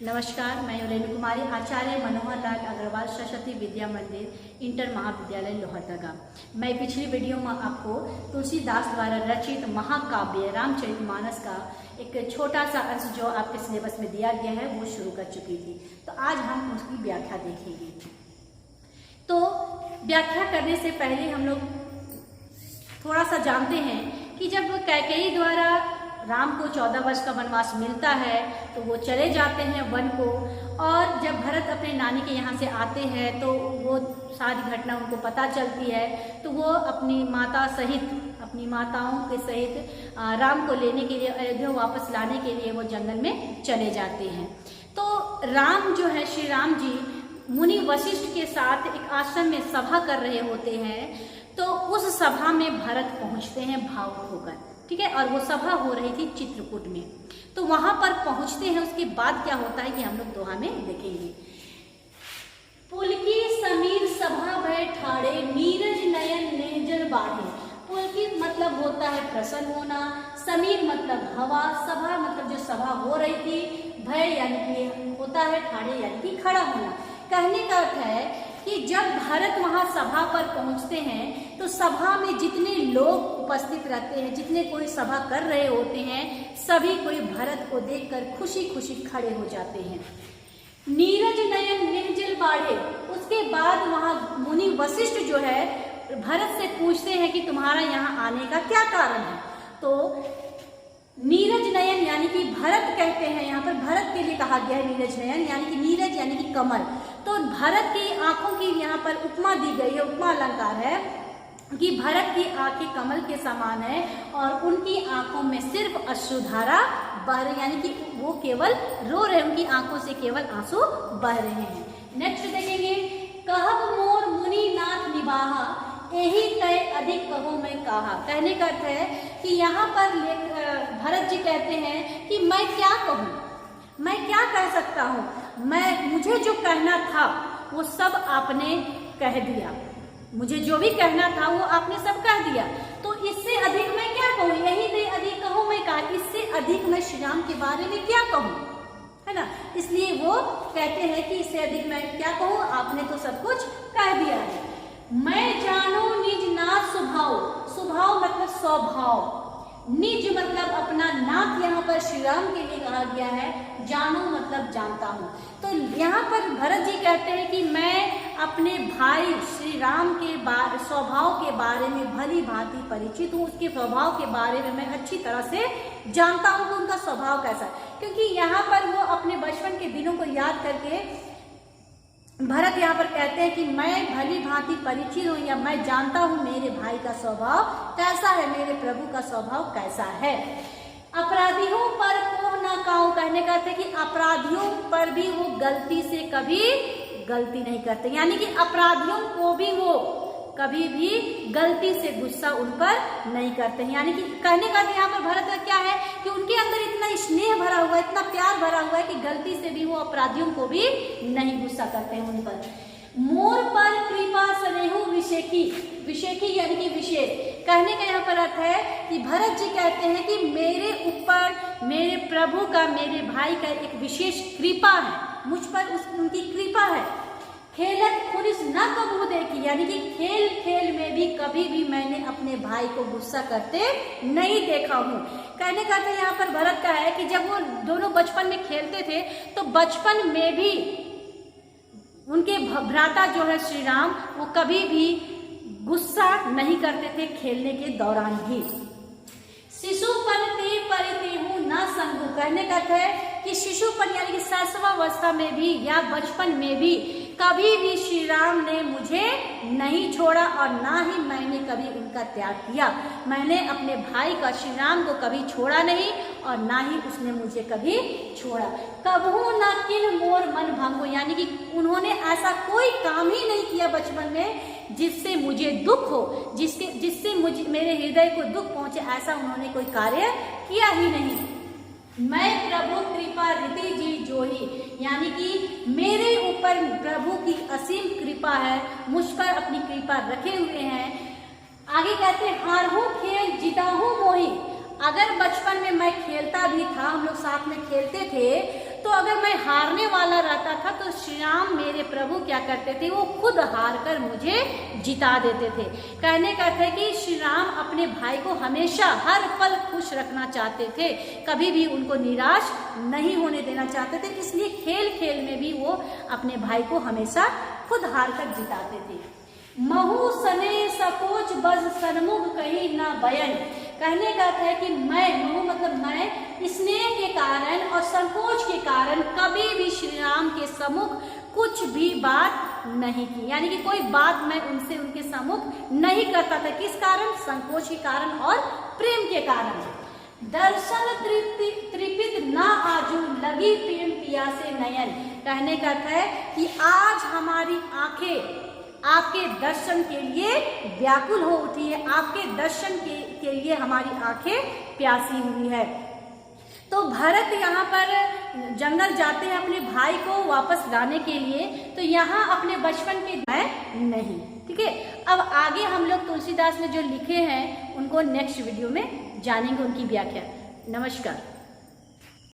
नमस्कार, मैं रेणु कुमारी, आचार्य मनोहर लाल अग्रवाल सरस्वती विद्या मंदिर इंटर महाविद्यालय लोहरदगा। मैं पिछली वीडियो में आपको तुलसीदास द्वारा रचित महाकाव्य रामचरितमानस का एक छोटा सा अंश जो आपके सिलेबस में दिया गया है वो शुरू कर चुकी थी। तो आज हम उसकी व्याख्या देखेंगे। तो व्याख्या करने से पहले हम लोग थोड़ा सा जानते हैं कि जब कैकेयी द्वारा राम को 14 वर्ष का वनवास मिलता है तो वो चले जाते हैं वन को, और जब भरत अपने नानी के यहाँ से आते हैं तो वो सारी घटना उनको पता चलती है। तो वो अपनी माता सहित, अपनी माताओं के सहित राम को लेने के लिए, अयोध्या वापस लाने के लिए वो जंगल में चले जाते हैं। तो राम जो है, श्री राम जी मुनि वशिष्ठ के साथ एक आश्रम में सभा कर रहे होते हैं। तो उस सभा में भरत पहुंचते हैं भावुक होकर, ठीक है। और वो सभा हो रही थी चित्रकूट में। तो वहां पर पहुंचते हैं, उसके बाद क्या होता है कि हम लोग दोहा में देखेंगे। पुलकी समीर सभा भय ठाड़े, नीरज नयन नेजल बाढ़े। पुलकित मतलब होता है प्रसन्न होना, समीर मतलब हवा, सभा मतलब जो सभा हो रही थी, भय यानी कि होता है, ठाड़े यानी कि खड़ा होना। कहने का अर्थ है कि जब भरत वहां सभा पर पहुंचते हैं तो सभा में जितने लोग उपस्थित रहते हैं, जितने कोई सभा कर रहे होते हैं, सभी कोई भरत को देखकर खुशी खुशी खड़े हो जाते हैं। नीरज नयन निर्जल बाढ़े। उसके बाद वहां मुनि वशिष्ठ जो है भरत से पूछते हैं कि तुम्हारा यहाँ आने का क्या कारण है। तो नीरज नयन यानी कि भरत कहते हैं, यहाँ पर भरत के लिए कहा गया है नीरज नयन, यानी कि नीरज यानी कि कमल। तो भरत की आंखों की यहाँ पर उपमा दी गई है, उपमा अलंकार है कि भरत की आंखें कमल के समान है और उनकी आंखों में सिर्फ अश्रुधारा बह रही, यानी कि वो केवल रो रहे, उनकी आंखों से केवल आंसू बह रहे हैं। नेक्स्ट देखेंगे, कहब मोर मुनि नाथ निबाहा, यही तय अधिक कहो मैं कहा। कहने का अर्थ है कि यहाँ पर भरत जी कहते हैं कि मैं क्या कहूँ, मैं क्या कह सकता हूँ, मुझे जो कहना था वो सब आपने कह दिया, मुझे जो भी कहना था वो आपने सब कह दिया। तो इससे अधिक मैं क्या कहूँ, यही तय अधिक कहो मैं कहा, इससे अधिक मैं श्री राम के बारे में क्या कहूँ, है ना। इसलिए वो कहते हैं कि इससे अधिक मैं क्या कहूँ, आपने तो सब कुछ कह दिया है। मैं जानू निज नाथ स्वभाव, स्वभाव मतलब स्वभाव, निज मतलब अपना, नाथ यहाँ पर श्री राम के लिए कहा गया है, जानू मतलब जानता हूँ। तो यहाँ पर भरत जी कहते हैं कि मैं अपने भाई श्री राम के स्वभाव के बारे में भली भांति परिचित हूँ, उसके स्वभाव के बारे में मैं अच्छी तरह से जानता हूँ कि उनका स्वभाव कैसा है। क्योंकि यहाँ पर वो अपने बचपन के दिनों को याद करके भरत यहाँ पर कहते हैं कि मैं भली भांति परिचित हूँ, या मैं जानता हूँ मेरे भाई का स्वभाव कैसा है, मेरे प्रभु का स्वभाव कैसा है। अपराधियों पर को न काऊ। कहने का अर्थ है कि अपराधियों पर भी वो गलती से कभी गलती नहीं करते, यानी कि अपराधियों को भी वो कभी भी गलती से गुस्सा उन पर नहीं करते हैं। यानी कि कहने का यहाँ पर भरत का क्या है कि उनके अंदर इतना स्नेह भरा हुआ है, इतना प्यार भरा हुआ है कि गलती से भी वो अपराधियों को भी नहीं गुस्सा करते हैं उन पर। मोर पर कृपा स्नेहु विशेखी, विशेखी यानी कि विशेष। कहने का यहाँ पर अर्थ है कि भरत जी कहते हैं कि मेरे ऊपर मेरे प्रभु का, मेरे भाई का एक विशेष कृपा है, मुझ पर उनकी कृपा है। खेलत खुरिस न कबू देखी, यानी कि खेल खेल में भी कभी भी मैंने अपने भाई को गुस्सा करते नहीं देखा हूँ। कहने का तो यहाँ पर भरत का है कि जब वो दोनों बचपन में खेलते थे तो बचपन में भी उनके भ्राता जो है श्री राम, वो कभी भी गुस्सा नहीं करते थे खेलने के दौरान भी। शिशुपन ते परितेहु न संगु। कहने का है कि शिशुपन यानी कि शैशवावस्था में भी या बचपन में भी कभी भी श्री राम ने मुझे नहीं छोड़ा और ना ही मैंने कभी उनका त्याग किया। मैंने अपने भाई का, श्री राम को कभी छोड़ा नहीं और ना ही उसने मुझे कभी छोड़ा। कबहू न किन मोर मन भंगो, यानी कि उन्होंने ऐसा कोई काम ही नहीं किया बचपन में जिससे मुझे दुख हो, जिससे मुझे, मेरे हृदय को दुख पहुंचे, ऐसा उन्होंने कोई कार्य किया ही नहीं। मैं प्रभु कृपा रीति जी जोही, यानी कि मेरे ऊपर प्रभु की असीम कृपा है, मुझ पर अपनी कृपा रखे हुए हैं। आगे कहते हैं हारहूं खेल जीताहूं मोही। अगर बचपन में मैं खेलता भी था, हम लोग साथ में खेलते थे, तो अगर मैं मैं हारने वाला रहता था तो श्री राम मेरे प्रभु क्या करते थे, वो खुद हार कर मुझे जिता देते थे। कहने का अर्थ है कि श्री राम अपने भाई को हमेशा हर पल खुश रखना चाहते थे, कभी भी उनको निराश नहीं होने देना चाहते थे, इसलिए खेल खेल में भी वो अपने भाई को हमेशा खुद हार कर जिताते थे। महु सने सकोच बज सन्मुख कहीं ना बयन। कहने का अर्थ है कि मैं, महु मतलब मैं, स्नेह के कारण और संकोच के कारण कभी भी श्री राम के सम्मुख कुछ भी बात नहीं की, यानी कि कोई बात मैं उनसे उनके सम्मुख नहीं करता था। किस कारण? संकोच के कारण और प्रेम के कारण। दर्शन त्रिपित ना आजू लगी प्रेम पिया से नयन। कहने का अर्थ है कि आज हमारी आंखें आपके दर्शन के लिए व्याकुल हो उठी है, आपके दर्शन के लिए हमारी आंखें प्यासी हुई है। तो भरत यहाँ पर जंगल जाते हैं अपने भाई को वापस लाने के लिए, तो यहाँ अपने बचपन के नहीं, ठीक है। अब आगे हम लोग तुलसीदास ने जो लिखे हैं उनको नेक्स्ट वीडियो में जानेंगे, उनकी व्याख्या। नमस्कार।